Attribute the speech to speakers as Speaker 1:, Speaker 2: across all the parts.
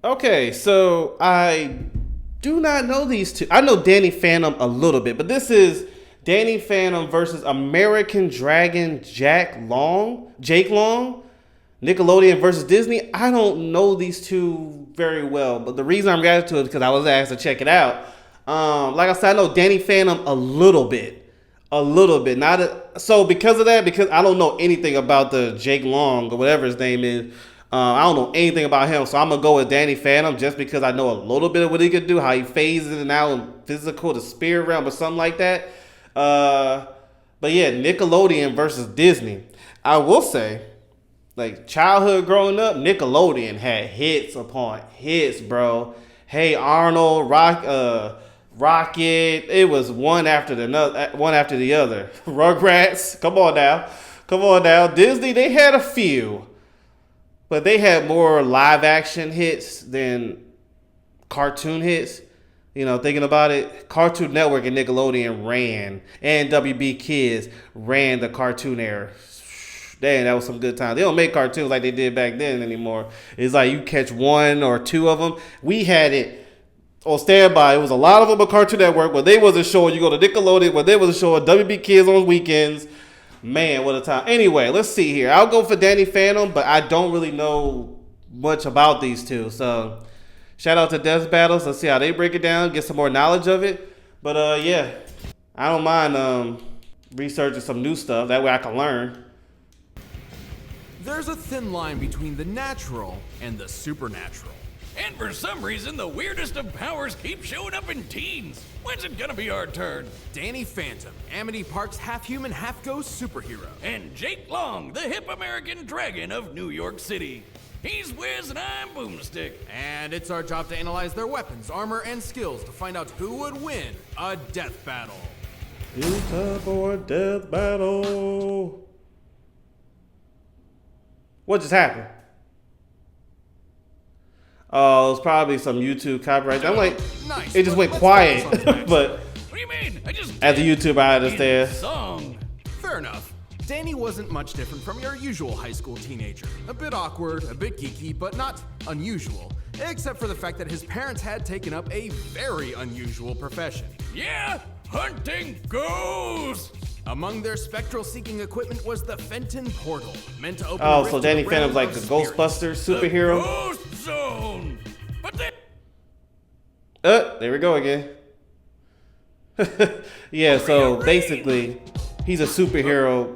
Speaker 1: Okay, so I do not know these two. I know Danny Phantom a little bit, but this is Danny Phantom versus American Dragon Jake Long, Nickelodeon versus Disney. I don't know these two very well, but the reason I'm glad to it is because I was asked to check it out. Like I said, I know Danny Phantom a little bit. So because of that, because I don't know anything about the Jake Long or whatever his name is. I don't know anything about him, so I'm gonna go with Danny Phantom just because I know a little bit of what he could do, how he phases in and out in physical, the spirit realm, or something like that. But yeah, Nickelodeon versus Disney. I will say, like childhood growing up, Nickelodeon had hits upon hits, bro. Hey Arnold, Rocket. It was one after the other. Rugrats. Come on now. Disney, they had a few. But they had more live action hits than cartoon hits. You know, thinking about it, Cartoon Network and Nickelodeon and WB Kids ran the cartoon era. Damn, that was some good times. They don't make cartoons like they did back then anymore. It's like you catch one or two of them. We had it on standby. It was a lot of them on Cartoon Network, but they wasn't showing. You go to Nickelodeon, but they wasn't showing WB Kids on weekends. Man, what a time. Anyway, let's see here. I'll go for Danny Phantom, but I don't really know much about these two. So, shout out to Death Battles. Let's see how they break it down, get some more knowledge of it. But, yeah, I don't mind researching some new stuff. That way I can learn.
Speaker 2: There's a thin line between the natural and the supernatural.
Speaker 3: And for some reason, the weirdest of powers keep showing up in teens. When's it gonna be our turn?
Speaker 2: Danny Phantom, Amity Park's half-human, half-ghost superhero.
Speaker 3: And Jake Long, the hip American dragon of New York City. He's Wiz and I'm Boomstick.
Speaker 2: And it's our job to analyze their weapons, armor, and skills to find out who would win a death battle.
Speaker 1: It's time for a death battle. What just happened? Oh, it's probably some YouTube copyright. I'm like,
Speaker 2: nice,
Speaker 1: it just went quiet. But
Speaker 3: What do you mean? I just
Speaker 1: as a YouTuber, I understand.
Speaker 3: Song.
Speaker 2: Fair enough. Danny wasn't much different from your usual high school teenager. A bit awkward, a bit geeky, but not unusual. Except for the fact that his parents had taken up a very unusual profession.
Speaker 3: Yeah, hunting ghosts.
Speaker 2: Among their spectral-seeking equipment was the Fenton Portal, meant to open.
Speaker 1: Oh, so Danny Phantom's like the Ghostbusters superhero.
Speaker 3: The Ghost Zone. But then.
Speaker 1: There we go again. Yeah, so basically, he's a superhero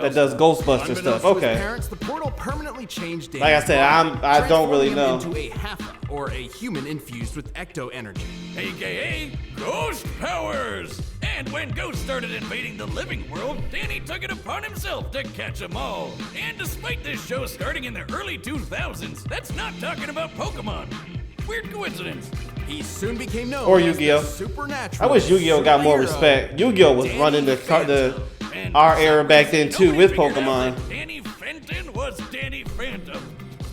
Speaker 1: that does Ghostbuster stuff. Okay.
Speaker 2: Parents, the portal permanently changed Danny.
Speaker 1: Like I said, I don't really know.
Speaker 2: Into a Haffa, or a human infused with ecto energy,
Speaker 3: AKA Ghost Powers. And when ghosts started invading the living world, Danny took it upon himself to catch them all. And despite this show starting in the early 2000s, that's not talking about Pokemon. Weird coincidence.
Speaker 2: He soon became known
Speaker 1: Or
Speaker 2: as
Speaker 1: Yu-Gi-Oh.
Speaker 2: the supernatural.
Speaker 1: I wish Yu-Gi-Oh got more
Speaker 2: superhero,
Speaker 1: respect. Yu-Gi-Oh was running our era back then too with Pokemon.
Speaker 3: Danny Fenton was Danny Phantom.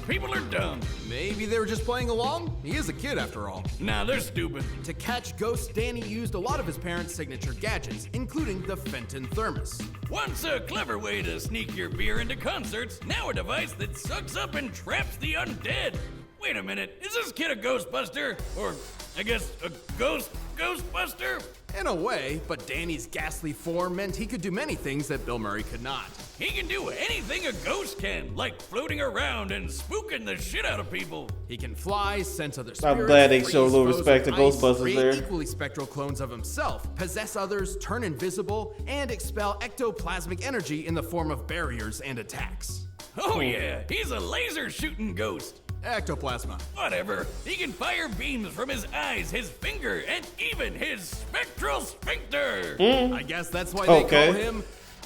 Speaker 3: People are dumb.
Speaker 2: Maybe they were just playing along? He is a kid after all.
Speaker 3: Nah, they're stupid.
Speaker 2: To catch ghosts, Danny used a lot of his parents' signature gadgets, including the Fenton Thermos.
Speaker 3: Once a clever way to sneak your beer into concerts, now a device that sucks up and traps the undead. Wait a minute, is this kid a Ghostbuster? Or, I guess, a Ghostbuster?
Speaker 2: In a way, but Danny's ghastly form meant he could do many things that Bill Murray could not.
Speaker 3: He can do anything a ghost can, like floating around and spooking the shit out of people.
Speaker 2: He can fly, sense other spirits.
Speaker 1: I'm glad they
Speaker 2: freeze
Speaker 1: showed a little
Speaker 2: foes
Speaker 1: respect to
Speaker 2: with ice,
Speaker 1: Ghostbusters
Speaker 2: create
Speaker 1: there.
Speaker 2: equally spectral clones of himself, possess others, turn invisible, and expel ectoplasmic energy in the form of barriers and attacks.
Speaker 3: Oh yeah, he's a laser shooting ghost.
Speaker 2: Ectoplasma.
Speaker 3: Whatever. He can fire beams from his eyes, his finger, and even his spectral sphincter.
Speaker 2: I guess that's why they
Speaker 1: Okay.
Speaker 2: call him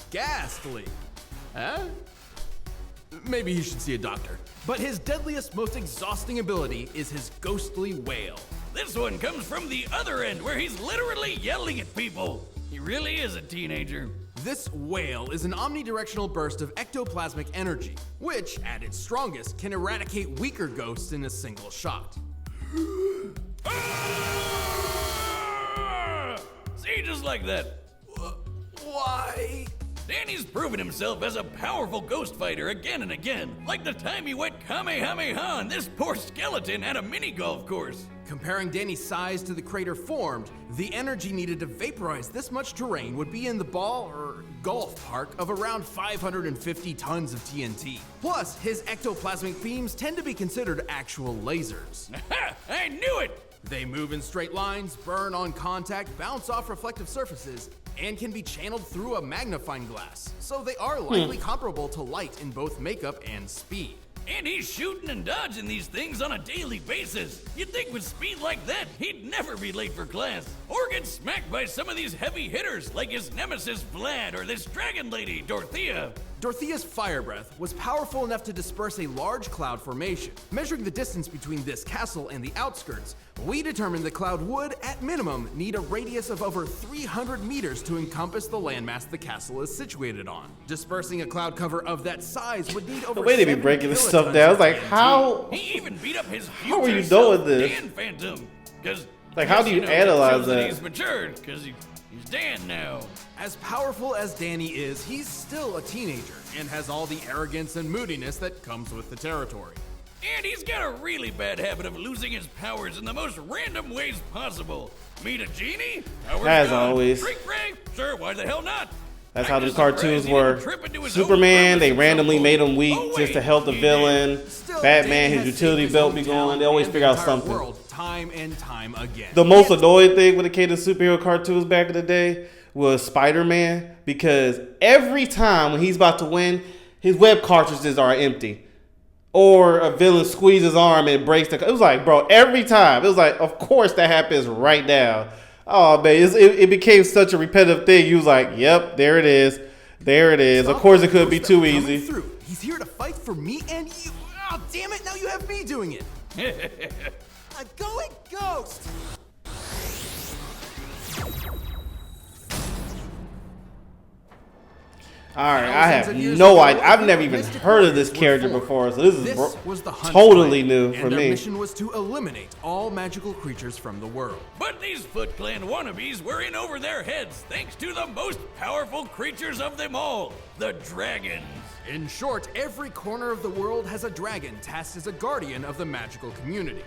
Speaker 2: Ghastly. Huh? Maybe he should see a doctor. But his deadliest, most exhausting ability is his ghostly wail.
Speaker 3: This one comes from the other end where he's literally yelling at people. He really is a teenager.
Speaker 2: This wail is an omnidirectional burst of ectoplasmic energy, which, at its strongest, can eradicate weaker ghosts in a single shot.
Speaker 3: Ah! See, just like that.
Speaker 2: Why?
Speaker 3: Danny's proven himself as a powerful ghost fighter again and again, like the time he went Kamehameha on this poor skeleton at a mini golf course.
Speaker 2: Comparing Danny's size to the crater formed, the energy needed to vaporize this much terrain would be in the golf park of around 550 tons of TNT. Plus, his ectoplasmic beams tend to be considered actual lasers.
Speaker 3: Ha! I knew it!
Speaker 2: They move in straight lines, burn on contact, bounce off reflective surfaces, and can be channeled through a magnifying glass, so they are likely comparable to light in both makeup and speed.
Speaker 3: And he's shooting and dodging these things on a daily basis. You'd think with speed like that, he'd never be late for class, or get smacked by some of these heavy hitters like his nemesis Vlad or this dragon lady, Dorothea.
Speaker 2: Dorothea's fire breath was powerful enough to disperse a large cloud formation. Measuring the distance between this castle and the outskirts, we determined the cloud would, at minimum, need a radius of over 300 meters to encompass the landmass the castle is situated on. Dispersing a cloud cover of that size would need over
Speaker 1: The way they be
Speaker 2: 70
Speaker 1: breaking this
Speaker 2: kilotons
Speaker 1: stuff down, I was like,
Speaker 2: of TNT.
Speaker 1: how?
Speaker 3: He even beat up his
Speaker 1: How are
Speaker 3: future
Speaker 1: you
Speaker 3: self,
Speaker 1: doing this?
Speaker 3: Dan Phantom. Cause
Speaker 1: Like, how do you analyze that?
Speaker 3: He's matured, cause he's Dan now.
Speaker 2: As powerful as Danny is, he's still a teenager and has all the arrogance and moodiness that comes with the territory.
Speaker 3: And he's got a really bad habit of losing his powers in the most random ways possible. Meet a genie? Powers
Speaker 1: As
Speaker 3: gone.
Speaker 1: always.
Speaker 3: Drink Ray? Sure, why the hell not?
Speaker 1: That's
Speaker 3: I'm
Speaker 1: how the
Speaker 3: just
Speaker 1: cartoons
Speaker 3: surprised he didn't
Speaker 1: were.
Speaker 3: trip into his
Speaker 1: Superman,
Speaker 3: own
Speaker 1: they
Speaker 3: purpose
Speaker 1: randomly
Speaker 3: at some
Speaker 1: made him
Speaker 3: point.
Speaker 1: weak
Speaker 3: Oh,
Speaker 1: just to
Speaker 3: wait,
Speaker 1: help the
Speaker 3: he
Speaker 1: villain.
Speaker 2: Still,
Speaker 1: Batman,
Speaker 2: Danny
Speaker 1: his
Speaker 2: has
Speaker 1: utility
Speaker 2: saved his
Speaker 1: belt be
Speaker 2: hometown
Speaker 1: going. They always
Speaker 2: and
Speaker 1: figure
Speaker 2: the
Speaker 1: out
Speaker 2: entire
Speaker 1: something.
Speaker 2: world time and time again.
Speaker 1: The most annoying thing when it came to superhero cartoons back in the day was Spider-Man, because every time when he's about to win, his web cartridges are empty. Or a villain squeezes his arm and breaks the... It was like, bro, every time. It was like, of course that happens right now. Oh, man, it became such a repetitive thing. You was like, yep, there it is. There it is. Of course it couldn't be too easy.
Speaker 2: He's here to fight for me and you. Oh, damn it, now you have me doing it. I'm going ghost.
Speaker 1: Alright, I
Speaker 2: Thousands
Speaker 1: have
Speaker 2: of years
Speaker 1: no
Speaker 2: ago,
Speaker 1: idea. I've never even
Speaker 2: Mystic
Speaker 1: heard of this
Speaker 2: Warriors
Speaker 1: character
Speaker 2: were
Speaker 1: before,
Speaker 2: formed.
Speaker 1: so this is
Speaker 2: This was the Hunt
Speaker 1: totally
Speaker 2: Clan,
Speaker 1: new
Speaker 2: and
Speaker 1: for
Speaker 2: their
Speaker 1: me.
Speaker 2: mission was to eliminate all magical creatures from the world.
Speaker 3: But these Foot Clan wannabes were in over their heads thanks to the most powerful creatures of them all, the dragons.
Speaker 2: In short, every corner of the world has a dragon tasked as a guardian of the magical community.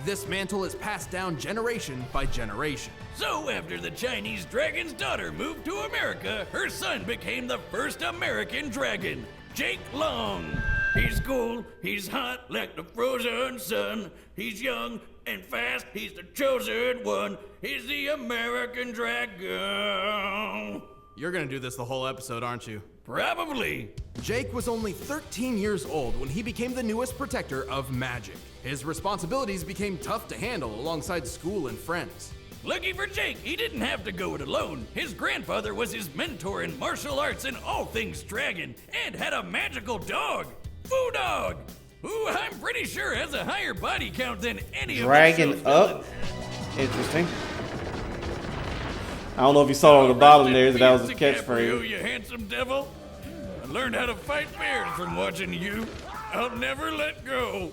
Speaker 2: This mantle is passed down generation by generation.
Speaker 3: So after the Chinese dragon's daughter moved to America, her son became the first American dragon, Jake Long. He's cool, he's hot like the frozen sun. He's young and fast, he's the chosen one. He's the American dragon.
Speaker 2: You're gonna do this the whole episode, aren't you?
Speaker 3: Probably.
Speaker 2: Jake was only 13 years old when he became the newest protector of magic. His responsibilities became tough to handle alongside school and friends.
Speaker 3: Lucky for Jake, he didn't have to go it alone. His grandfather was his mentor in martial arts and all things dragon, and had a magical dog, Foo Dog, who I'm pretty sure has a higher body count than any
Speaker 1: Dragon
Speaker 3: of the show's
Speaker 1: up.
Speaker 3: villains.
Speaker 1: Interesting. I don't know if you saw on the bottom there that was his
Speaker 3: DiCaprio,
Speaker 1: catchphrase.
Speaker 3: you handsome devil. I learned how to fight bears from watching you. I'll never let go.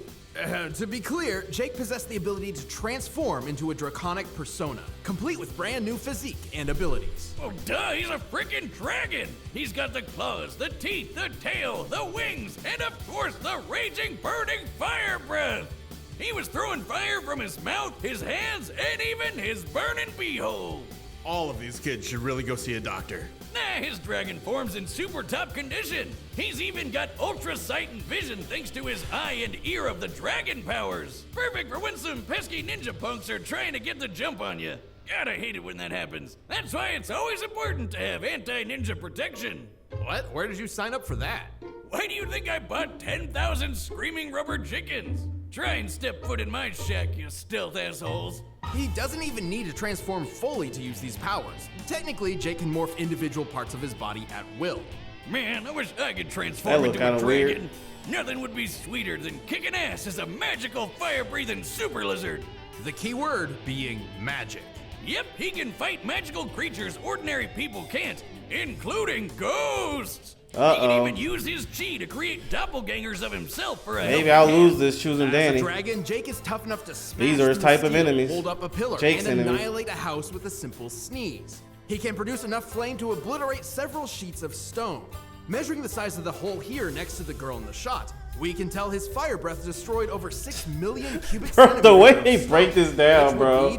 Speaker 2: To be clear, Jake possessed the ability to transform into a draconic persona, complete with brand new physique and abilities.
Speaker 3: Oh, duh, he's a freaking dragon! He's got the claws, the teeth, the tail, the wings, and of course the raging, burning fire breath! He was throwing fire from his mouth, his hands, and even his burning beehole!
Speaker 2: All of these kids should really go see a doctor.
Speaker 3: Nah, his dragon form's in super top condition. He's even got ultra sight and vision thanks to his eye and ear of the dragon powers. Perfect for when some pesky ninja punks are trying to get the jump on you. God, I hate it when that happens. That's why it's always important to have anti-ninja protection.
Speaker 2: What? Where did you sign up for that?
Speaker 3: Why do you think I bought 10,000 screaming rubber chickens? Try and step foot in my shack, you stealth assholes.
Speaker 2: He doesn't even need to transform fully to use these powers. Technically, Jake can morph individual parts of his body at will.
Speaker 3: Man, I wish I could
Speaker 1: That
Speaker 3: transform
Speaker 1: looked
Speaker 3: into a
Speaker 1: kinda
Speaker 3: dragon.
Speaker 1: weird.
Speaker 3: Nothing would be sweeter than kicking ass as a magical fire-breathing super lizard.
Speaker 2: The key word being magic.
Speaker 3: Yep, he can fight magical creatures ordinary people can't, including ghosts. He can
Speaker 1: Uh-oh.
Speaker 3: even use his chi to create doppelgangers of himself for a
Speaker 1: Maybe
Speaker 3: helping
Speaker 1: I'll
Speaker 3: hand.
Speaker 1: lose this choosing
Speaker 2: As a
Speaker 1: Danny.
Speaker 2: dragon, Jake is tough enough to smash
Speaker 1: These are his
Speaker 2: through
Speaker 1: type of
Speaker 2: steel,
Speaker 1: enemies.
Speaker 2: hold up a pillar,
Speaker 1: Jake's
Speaker 2: and
Speaker 1: enemies.
Speaker 2: annihilate a house with a simple sneeze. He can produce enough flame to obliterate several sheets of stone. Measuring the size of the hole here next to the girl in the shot, we can tell his fire breath destroyed over 6 million cubic centimeters.
Speaker 1: The way they break this down, bro.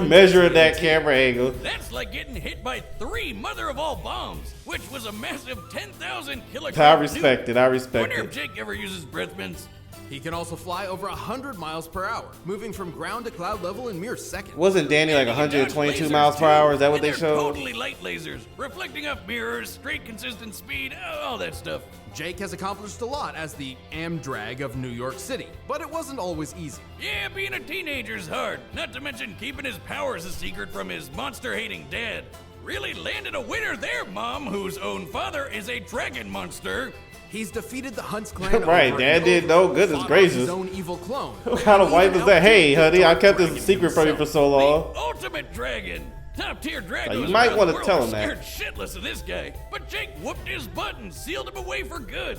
Speaker 1: Measuring that camera angle.
Speaker 3: That's like getting hit by 3 mother of all bombs, which was a massive 10,000 kilograms.
Speaker 1: I respect it. I respect
Speaker 3: Wonder if
Speaker 1: it.
Speaker 3: Jake ever uses breath mints.
Speaker 2: He can also fly over 100 miles per hour, moving from ground to cloud level in mere seconds.
Speaker 1: Wasn't Danny like 122 miles per hour? Is that what they showed?
Speaker 3: Totally light lasers, reflecting off mirrors, straight consistent speed, all that stuff.
Speaker 2: Jake has accomplished a lot as the Amdrag of New York City, but it wasn't always easy.
Speaker 3: Yeah, being a teenager's hard, not to mention keeping his powers a secret from his monster-hating dad. Really landed a winner there, Mom, whose own father is a dragon monster.
Speaker 2: He's defeated the Hunts clan.
Speaker 1: Right, Dad did no goodness gracious.
Speaker 2: His own evil clone.
Speaker 1: What kind of wife is that? Hey, honey, I kept this a secret from you for so long.
Speaker 3: The ultimate dragon. Top tier dragon.
Speaker 1: You might want to tell him that.
Speaker 3: Scared shitless of this guy, but Jake whooped his butt and sealed him away for good,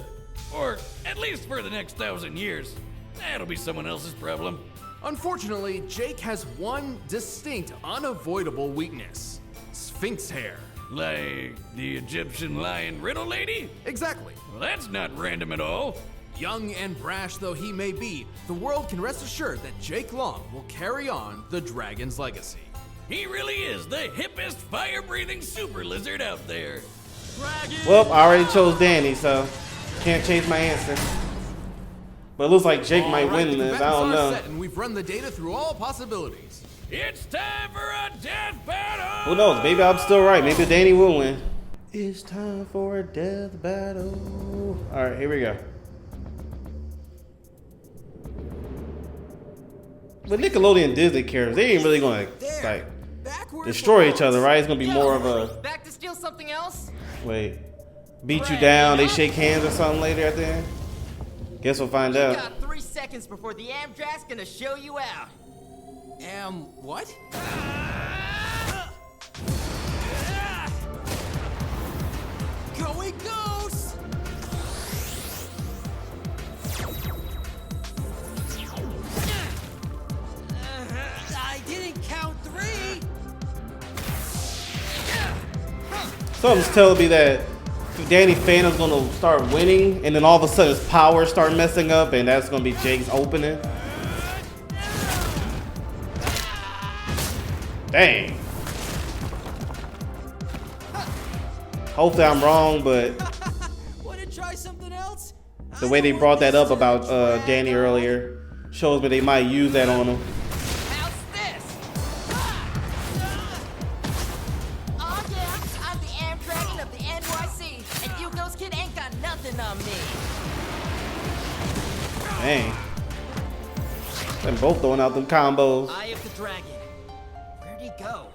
Speaker 3: or at least for the next 1,000 years. That'll be someone else's problem.
Speaker 2: Unfortunately, Jake has one distinct, unavoidable weakness: Sphinx hair.
Speaker 3: Like the Egyptian lion riddle lady?
Speaker 2: Exactly.
Speaker 3: Well, that's not random at all.
Speaker 2: Young and brash though he may be, the world can rest assured that Jake Long will carry on the dragon's legacy.
Speaker 3: He really is the hippest fire-breathing super lizard out there.
Speaker 1: Well, I already chose Danny, so can't change my answer. But it looks like Jake might win this. I don't know.
Speaker 2: And we've run the data through all possibilities.
Speaker 3: It's time for a death battle!
Speaker 1: Who knows? Maybe I'm still right. Maybe Danny will win. It's time for a death battle. All right, here we go. But Nickelodeon and Disney characters, they ain't really gonna like destroy each other, right? It's gonna be more of a
Speaker 4: back to steal something else.
Speaker 1: wait, beat you down. They shake hands or something later at the end. Guess we'll find out.
Speaker 4: You got 3 seconds before the Amdrag's gonna show you out.
Speaker 2: What? Go he goes! I didn't count 3!
Speaker 1: Something's telling me that Danny Phantom's gonna start winning, and then all of a sudden his powers start messing up, and that's gonna be Jake's opening. Dang. Hopefully I'm wrong, but
Speaker 5: Wanna try something else?
Speaker 1: the way they brought that up about Danny earlier shows me they might use that on him.
Speaker 4: How's this? Oh yeah, I'm the Amdragon of the NYC, and you ghost kid ain't got nothing on me.
Speaker 1: Dang. They're both throwing out them combos.
Speaker 4: Eye of the dragon. Where'd he go?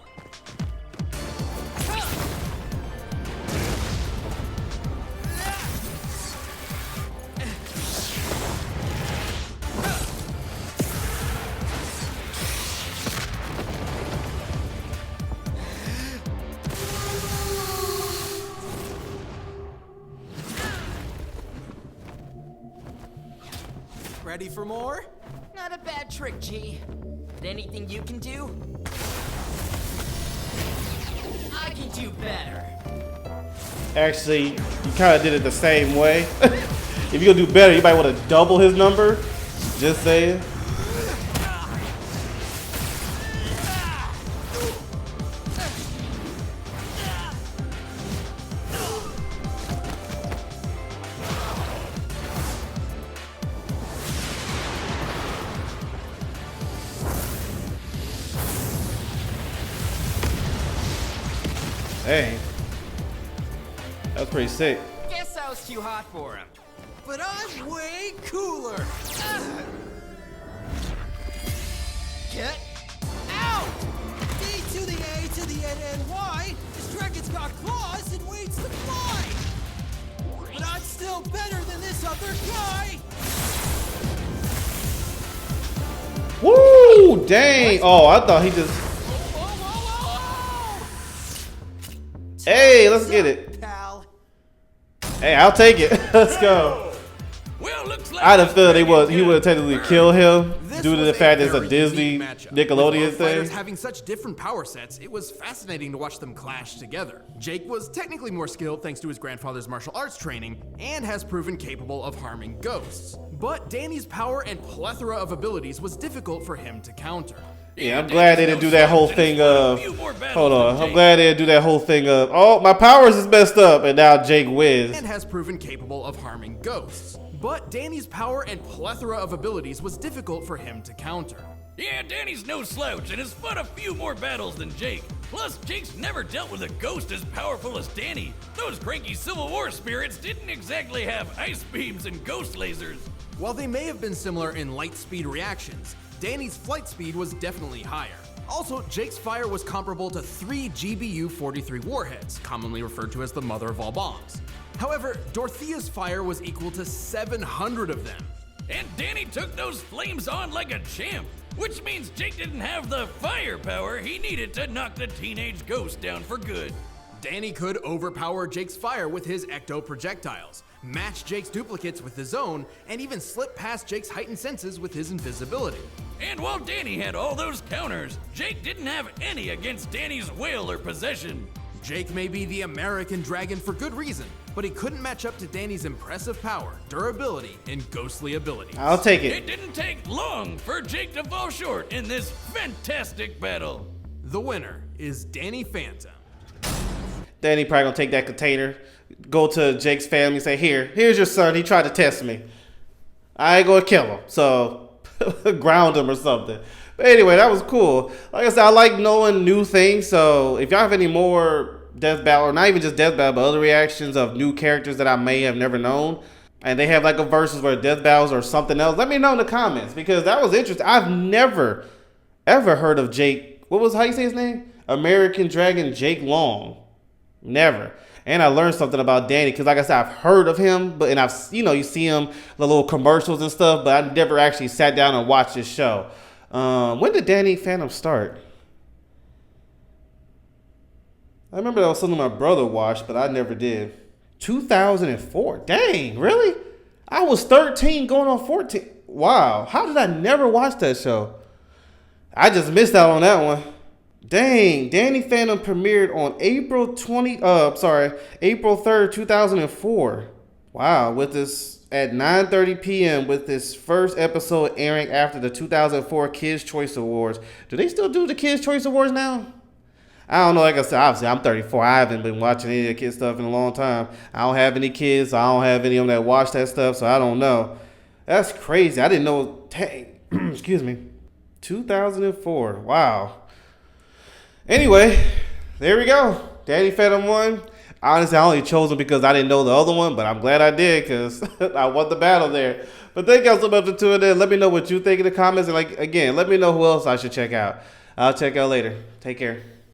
Speaker 5: Ready for more?
Speaker 4: Not a bad trick, G. But anything you can do? I can do better.
Speaker 1: Actually, you kind of did it the same way. If you're gonna do better, you might want to double his number. Just saying. Hey, that was pretty sick.
Speaker 4: Guess I was too hot for him.
Speaker 5: But I'm way cooler.
Speaker 4: Get out!
Speaker 5: D to the A to the N and Y. This dragon's got claws and waits to fly. But I'm still better than this other guy.
Speaker 1: Woo! Dang! Oh, I thought he just. Hey, let's get it.
Speaker 5: Pal.
Speaker 1: Hey, I'll take it. Let's go.
Speaker 3: Well, looks like
Speaker 1: I'd have felt he would have technically killed him.
Speaker 2: This
Speaker 1: due to
Speaker 2: was
Speaker 1: the fact it's a
Speaker 2: very
Speaker 1: Disney
Speaker 2: unique matchup.
Speaker 1: Nickelodeon
Speaker 2: With both fighters
Speaker 1: thing.
Speaker 2: having such different power sets, it was fascinating to watch them clash together. Jake was technically more skilled thanks to his grandfather's martial arts training and has proven capable of harming ghosts. But Danny's power and plethora of abilities was difficult for him to counter.
Speaker 1: Yeah, I'm glad they didn't do that whole thing of. Hold on, I'm glad they didn't do that whole thing of. Oh, my powers is messed up, and now Jake wins.
Speaker 2: And has proven capable of harming ghosts. But Danny's power and plethora of abilities was difficult for him to counter.
Speaker 3: Yeah, Danny's no slouch and has fought a few more battles than Jake. Plus, Jake's never dealt with a ghost as powerful as Danny. Those cranky Civil War spirits didn't exactly have ice beams and ghost lasers.
Speaker 2: While they may have been similar in light speed reactions, Danny's flight speed was definitely higher. Also, Jake's fire was comparable to 3 GBU-43 warheads, commonly referred to as the mother of all bombs. However, Dorothea's fire was equal to 700 of them.
Speaker 3: And Danny took those flames on like a champ, which means Jake didn't have the firepower he needed to knock the teenage ghost down for good.
Speaker 2: Danny could overpower Jake's fire with his ecto projectiles, match Jake's duplicates with his own, and even slip past Jake's heightened senses with his invisibility.
Speaker 3: And while Danny had all those counters, Jake didn't have any against Danny's will or possession.
Speaker 2: Jake may be the American dragon for good reason, but he couldn't match up to Danny's impressive power, durability, and ghostly abilities.
Speaker 1: I'll take
Speaker 3: It
Speaker 1: it.
Speaker 3: didn't take long for Jake to fall short in this fantastic battle.
Speaker 2: The winner is Danny Phantom.
Speaker 1: Danny probably gonna take that container, go to Jake's family, and say, here's your son. He tried to test me. I ain't gonna kill him, so ground him or something. But anyway, that was cool. Like I said, I like knowing new things. So if y'all have any more Death Battle, or not even just Death Battle, but other reactions of new characters that I may have never known, and they have like a versus where Death Battles or something else, let me know in the comments, because that was interesting. I've never ever heard of Jake. How you say his name? American Dragon Jake Long. Never. And I learned something about Danny because, like I said, I've heard of him, but you see him the little commercials and stuff, but I never actually sat down and watched his show. When did Danny Phantom start? I remember that was something my brother watched, but I never did. 2004. Dang, really? I was 13 going on 14. Wow. How did I never watch that show? I just missed out on that one. Dang, Danny Phantom premiered on April 3rd, 2004. Wow, with this at 9:30 p.m. with this first episode airing after the 2004 Kids' Choice Awards. Do they still do the Kids' Choice Awards now? I don't know. Like I said, obviously I'm 34. I haven't been watching any of the kids stuff in a long time. I don't have any kids. So I don't have any of them that watch that stuff, so I don't know. That's crazy. I didn't know. Excuse me. 2004. Wow. Anyway, there we go. Danny Phantom won. Honestly, I only chose him because I didn't know the other one, but I'm glad I did because I won the battle there. But thank y'all so much for tuning in. Let me know what you think in the comments. And again, let me know who else I should check out. I'll check out later. Take care.